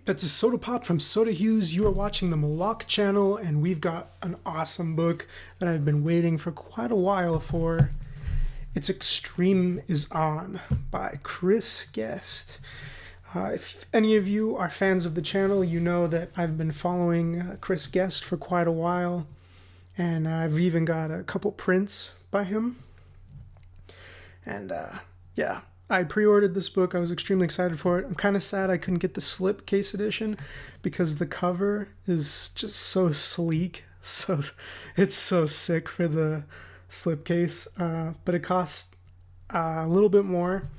That's a Soda Pop from Soda Hughes. You are watching the Malak channel, and we've got an awesome book that I've been waiting for quite a while for. It's Extreme is On by Chris Guest. If any of you are fans of the channel, you know that I've been following Chris Guest for quite a while, and I've even got a couple prints by him. And yeah, I pre-ordered this book. I was extremely excited for it. I'm kind of sad I couldn't get the slipcase edition because the cover is just so sleek. So it's so sick for the slipcase, but it costs a little bit more.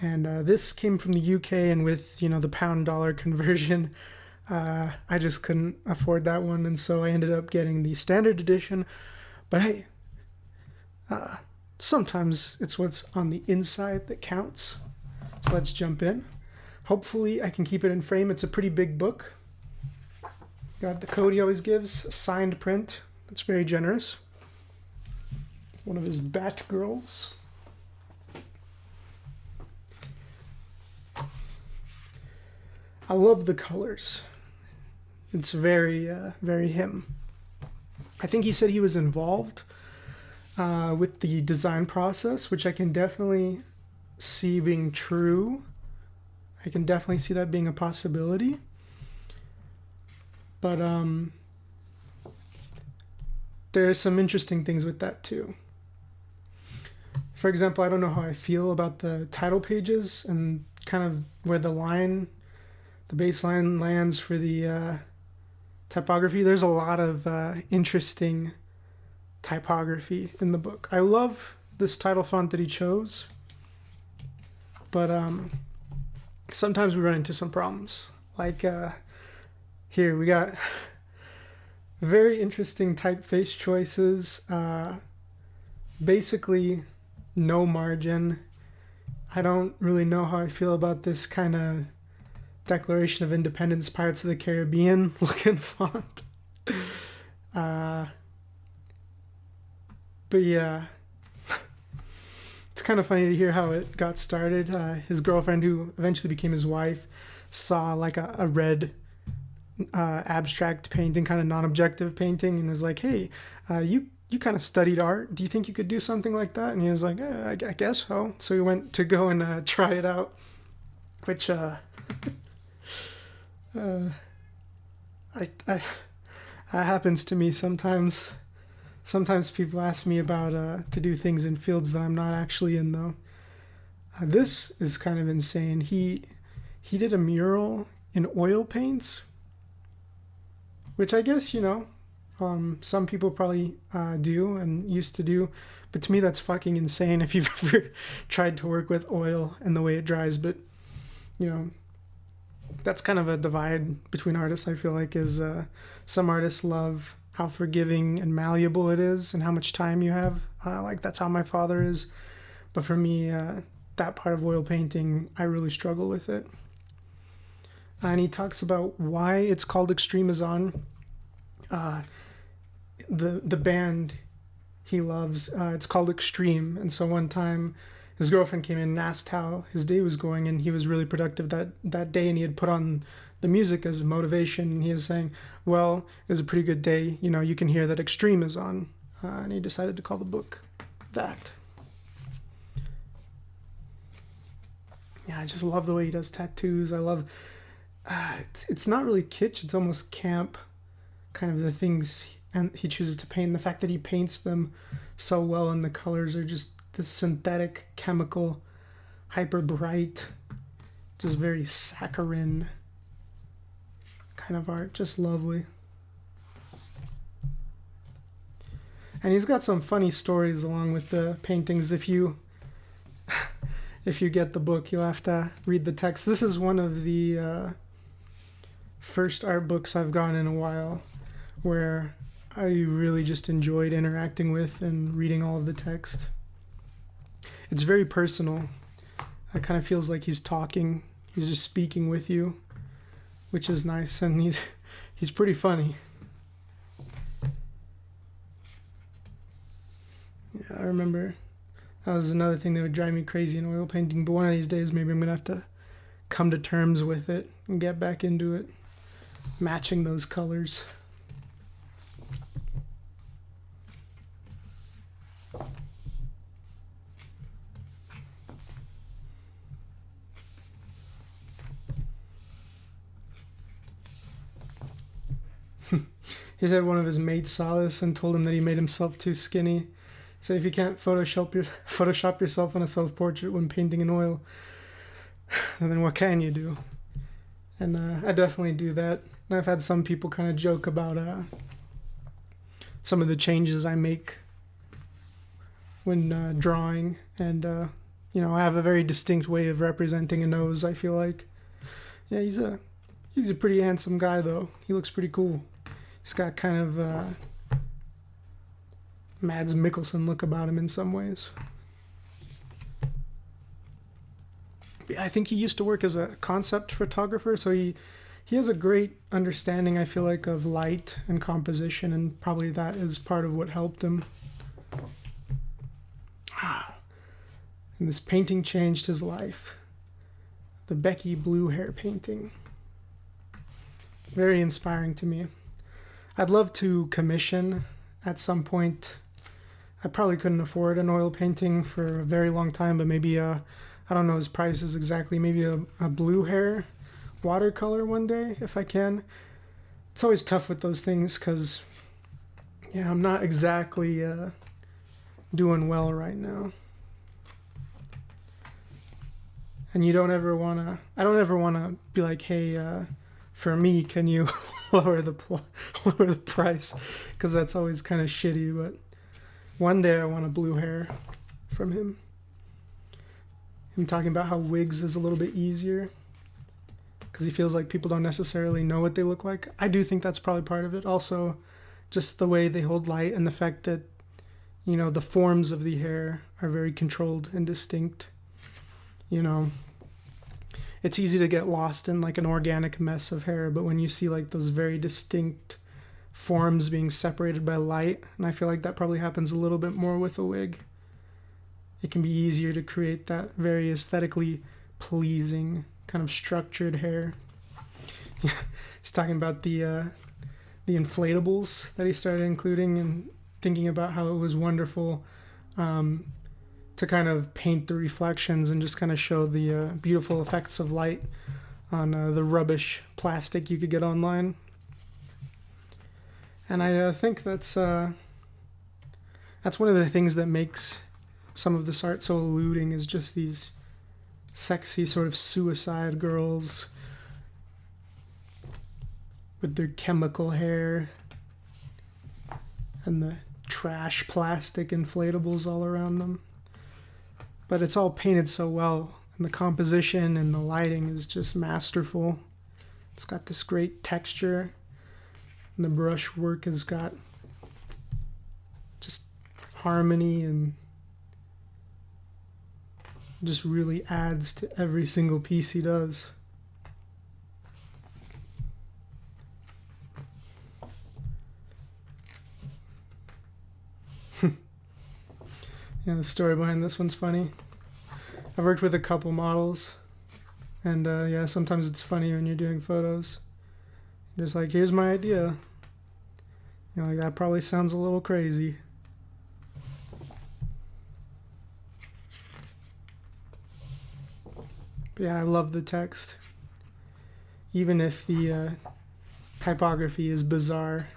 And this came from the UK, and with the pound-dollar conversion, I just couldn't afford that one, and so I ended up getting the standard edition. But hey, sometimes it's what's on the inside that counts. So let's jump in. Hopefully I can keep it in frame. It's a pretty big book. Got the code he always gives, signed print. That's very generous. One of his Bat Girls. I love the colors. It's very, very him. I think he said he was involved with the design process, which I can definitely see being true. I can definitely see that being a possibility. But there are some interesting things with that too. For example, I don't know how I feel about the title pages and kind of where the baseline lands for the typography. There's a lot of interesting typography in the book. I love this title font that he chose, but sometimes we run into some problems. Like here we got very interesting typeface choices. Basically no margin. I don't really know how I feel about this kind of Declaration of Independence, Pirates of the Caribbean looking font. But yeah, it's kind of funny to hear how it got started. His girlfriend, who eventually became his wife, saw like a red abstract painting, kind of non-objective painting, and was like, hey, you kind of studied art. Do you think you could do something like that? And he was like, I guess so. So he went to go and try it out, which happens to me sometimes. Sometimes people ask me about to do things in fields that I'm not actually in, though. This is kind of insane. He did a mural in oil paints, which I guess some people probably do and used to do, but to me that's fucking insane if you've ever tried to work with oil and the way it dries. But that's kind of a divide between artists, I feel like, is some artists love how forgiving and malleable it is and how much time you have. Like that's how my father is. But for me, that part of oil painting, I really struggle with it. And he talks about why it's called Extreme is On. The band he loves, it's called Extreme. And so one time his girlfriend came in and asked how his day was going, and he was really productive that day, and he had put on the music as motivation, and he was saying, well, it was a pretty good day, you can hear that Extreme is on, and he decided to call the book that. Yeah, I just love the way he does tattoos. I love it's not really kitsch, it's almost camp, kind of the things and he chooses to paint. The fact that he paints them so well, and the colors are just the synthetic, chemical, hyper bright, just very saccharine kind of art, just lovely. And he's got some funny stories along with the paintings. If you get the book, you'll have to read the text. This is one of the first art books I've gotten in a while where I really just enjoyed interacting with and reading all of the text. It's very personal. It kind of feels like he's talking. He's just speaking with you, which is nice, and he's pretty funny. Yeah, I remember that was another thing that would drive me crazy in oil painting, but one of these days maybe I'm gonna have to come to terms with it and get back into it, matching those colors. He said one of his mates saw this and told him that he made himself too skinny. He said if you can't Photoshop yourself on a self-portrait when painting in oil, then what can you do? And I definitely do that. And I've had some people kind of joke about some of the changes I make when drawing. And, I have a very distinct way of representing a nose, I feel like. Yeah, he's a pretty handsome guy, though. He looks pretty cool. He's got kind of Mads Mikkelsen look about him in some ways. I think he used to work as a concept photographer, so he has a great understanding, I feel like, of light and composition, and probably that is part of what helped him. And this painting changed his life. The Becky blue hair painting. Very inspiring to me. I'd love to commission at some point. I probably couldn't afford an oil painting for a very long time, but maybe I don't know his prices exactly, maybe a blue hair watercolor one day if I can. It's always tough with those things because, I'm not exactly doing well right now. And I don't ever want to be like, hey, for me, can you lower the price? Because that's always kind of shitty, but one day I want a blue hair from him. Him talking about how wigs is a little bit easier because he feels like people don't necessarily know what they look like. I do think that's probably part of it. Also, just the way they hold light and the fact that, the forms of the hair are very controlled and distinct. It's easy to get lost in like an organic mess of hair, but when you see like those very distinct forms being separated by light, and I feel like that probably happens a little bit more with a wig, it can be easier to create that very aesthetically pleasing kind of structured hair. He's talking about the inflatables that he started including and thinking about how it was wonderful to kind of paint the reflections and just kind of show the beautiful effects of light on the rubbish plastic you could get online. And I think that's one of the things that makes some of this art so eluding, is just these sexy sort of suicide girls with their chemical hair and the trash plastic inflatables all around them. But it's all painted so well, and the composition and the lighting is just masterful. It's got this great texture, and the brush work has got just harmony and just really adds to every single piece he does. The story behind this one's funny. I've worked with a couple models, and sometimes it's funny when you're doing photos. Just like, here's my idea. Like, that probably sounds a little crazy. But I love the text. Even if the typography is bizarre.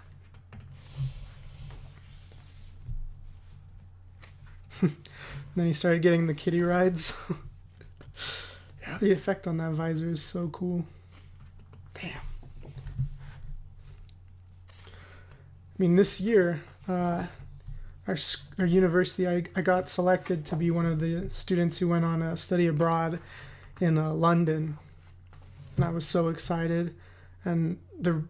Then he started getting the kitty rides. The effect on that visor is so cool. Damn. This year, our university, I got selected to be one of the students who went on a study abroad in London. And I was so excited. And the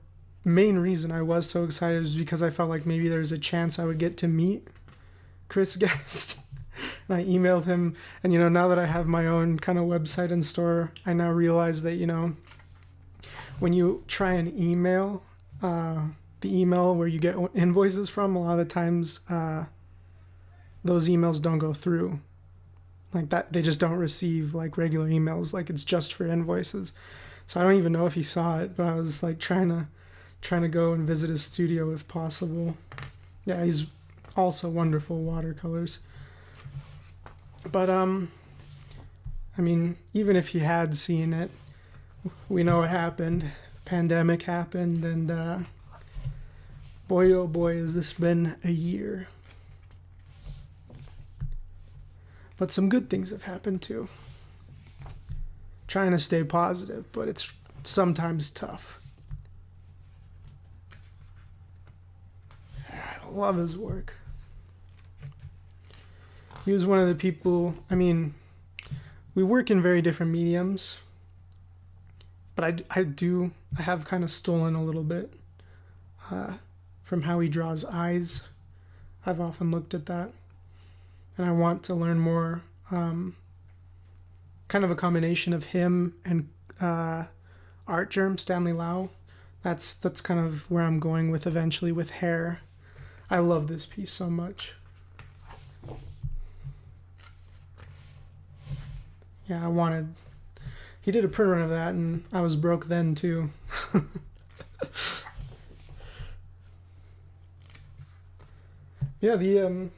main reason I was so excited was because I felt like maybe there's a chance I would get to meet Chris Guest. And I emailed him, and now that I have my own kind of website and store, I now realize that when you try and email the email where you get invoices from, a lot of the times those emails don't go through. like that. They just don't receive like regular emails. Like it's just for invoices. So I don't even know if he saw it, but I was like trying to go and visit his studio if possible. Yeah, he's also wonderful watercolors. But I mean, even if he had seen it, we know what happened. Pandemic happened, and boy, oh boy, has this been a year. But some good things have happened too. Trying to stay positive, but it's sometimes tough. I love his work. He was one of the people, I mean, we work in very different mediums, but I have kind of stolen a little bit from how he draws eyes. I've often looked at that, and I want to learn more, kind of a combination of him and Art Germ, Stanley Lau. That's kind of where I'm going with eventually with hair. I love this piece so much. Yeah, he did a print run of that, and I was broke then too. Yeah, when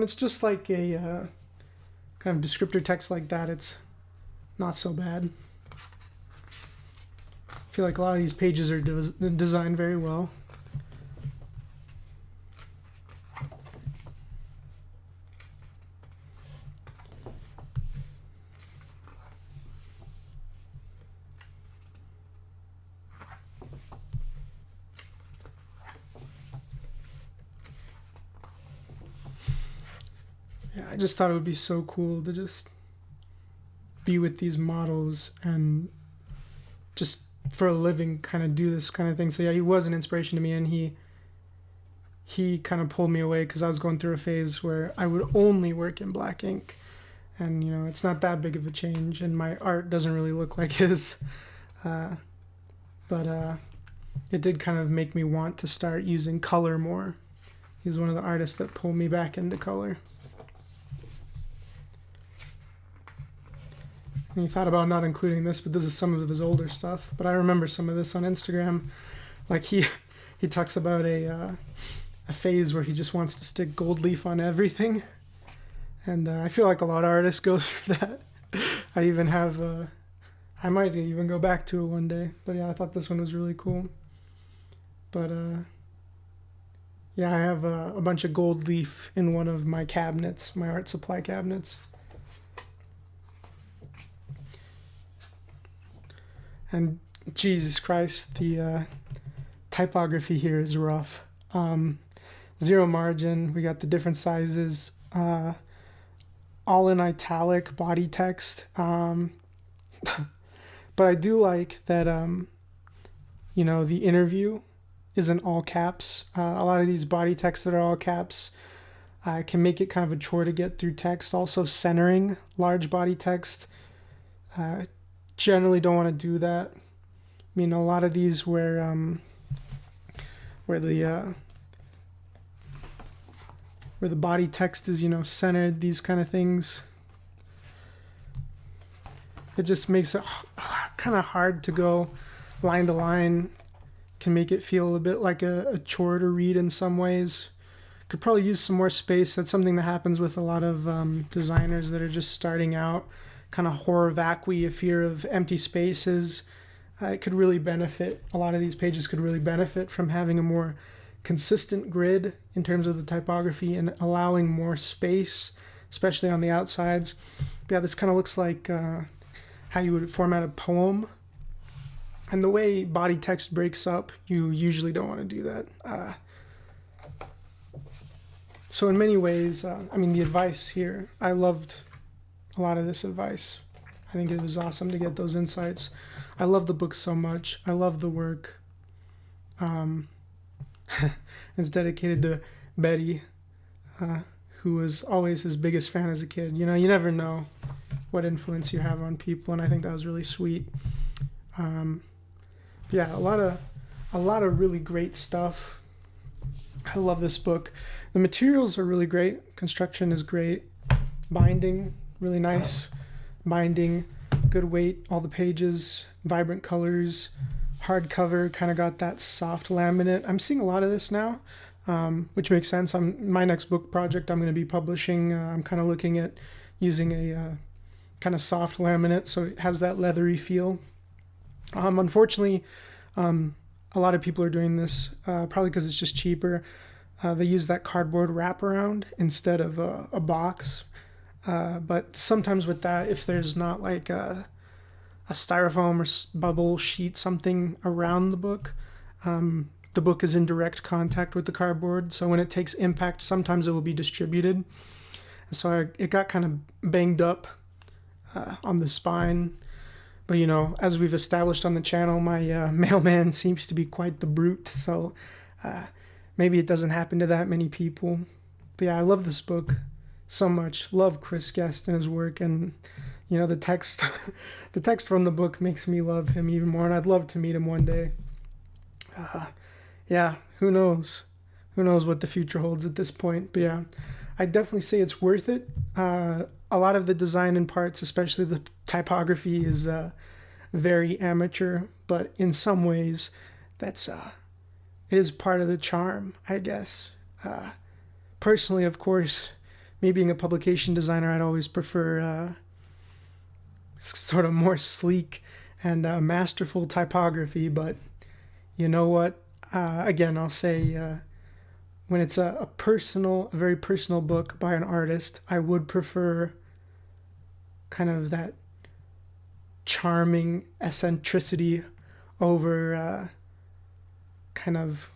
it's just like a kind of descriptor text like that, it's not so bad. I feel like a lot of these pages are designed very well. Yeah, I just thought it would be so cool to just be with these models and just for a living kind of do this kind of thing. So yeah, he was an inspiration to me, and he kind of pulled me away because I was going through a phase where I would only work in black ink, and you know, it's not that big of a change, and my art doesn't really look like his, but it did kind of make me want to start using color more. He's one of the artists that pulled me back into color. And he thought about not including this, but this is some of his older stuff. But I remember some of this on Instagram. Like he talks about a phase where he just wants to stick gold leaf on everything. And I feel like a lot of artists go through that. I even have, I might even go back to it one day. But yeah, I thought this one was really cool. But yeah, I have a bunch of gold leaf in one of my cabinets, my art supply cabinets. And Jesus Christ, the typography here is rough. Zero margin, we got the different sizes, all in italic body text. But I do like that, you know, the interview is in all caps. A lot of these body texts that are all caps can make it kind of a chore to get through text. Also centering large body text. Generally don't want to do that. I mean, a lot of these where the body text is, you know, centered, these kind of things, it just makes it kind of hard to go line to line. Can make it feel a bit like a chore to read in some ways. Could probably use some more space. That's something that happens with a lot of designers that are just starting out. Kind of horror vacui, a fear of empty spaces. It could really benefit, a lot of these pages could really benefit from having a more consistent grid in terms of the typography and allowing more space, especially on the outsides. But yeah, this kind of looks like how you would format a poem. And the way body text breaks up, you usually don't want to do that. So in many ways, I mean, the advice here, I loved a lot of this advice. I think it was awesome to get those insights. I love the book so much. I love the work. It's dedicated to Betty, who was always his biggest fan as a kid. You know, you never know what influence you have on people, and I think that was really sweet. Yeah, a lot of really great stuff. I love this book. The materials are really great. Construction is great. Binding, Really nice binding, good weight, all the pages, vibrant colors, hardcover, kind of got that soft laminate. I'm seeing a lot of this now, which makes sense. My next book project I'm going to be publishing, I'm kind of looking at using a kind of soft laminate, so it has that leathery feel. Unfortunately, a lot of people are doing this, probably because it's just cheaper. They use that cardboard wraparound instead of a box. But sometimes with that, if there's not like a styrofoam or bubble sheet, something around the book is in direct contact with the cardboard. So when it takes impact, sometimes it will be distributed. So it got kind of banged up on the spine. But, as we've established on the channel, my mailman seems to be quite the brute. So maybe it doesn't happen to that many people. But yeah, I love this book so much. Love Chris Guest and his work. And, the text from the book makes me love him even more. And I'd love to meet him one day. Yeah, who knows? Who knows what the future holds at this point. But yeah, I'd definitely say it's worth it. A lot of the design and parts, especially the typography, is very amateur, but in some ways it is part of the charm, I guess. Personally, of course, me being a publication designer, I'd always prefer sort of more sleek and masterful typography, but you know what? Again, I'll say when it's a very personal book by an artist, I would prefer kind of that charming eccentricity over kind of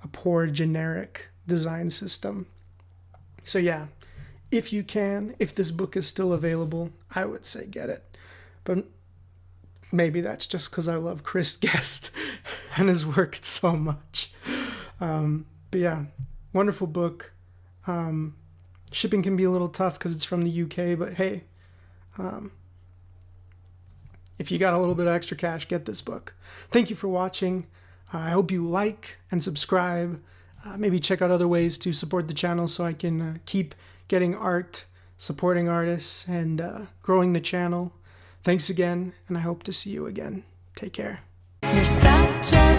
a poor generic design system. So yeah, if this book is still available, I would say get it. But maybe that's just because I love Chris Guest and his work so much. But yeah, wonderful book. Shipping can be a little tough because it's from the UK, but hey, if you got a little bit of extra cash, get this book. Thank you for watching. I hope you like and subscribe. Maybe check out other ways to support the channel so I can keep getting art, supporting artists, and growing the channel. Thanks again, and I hope to see you again. Take care. You're such a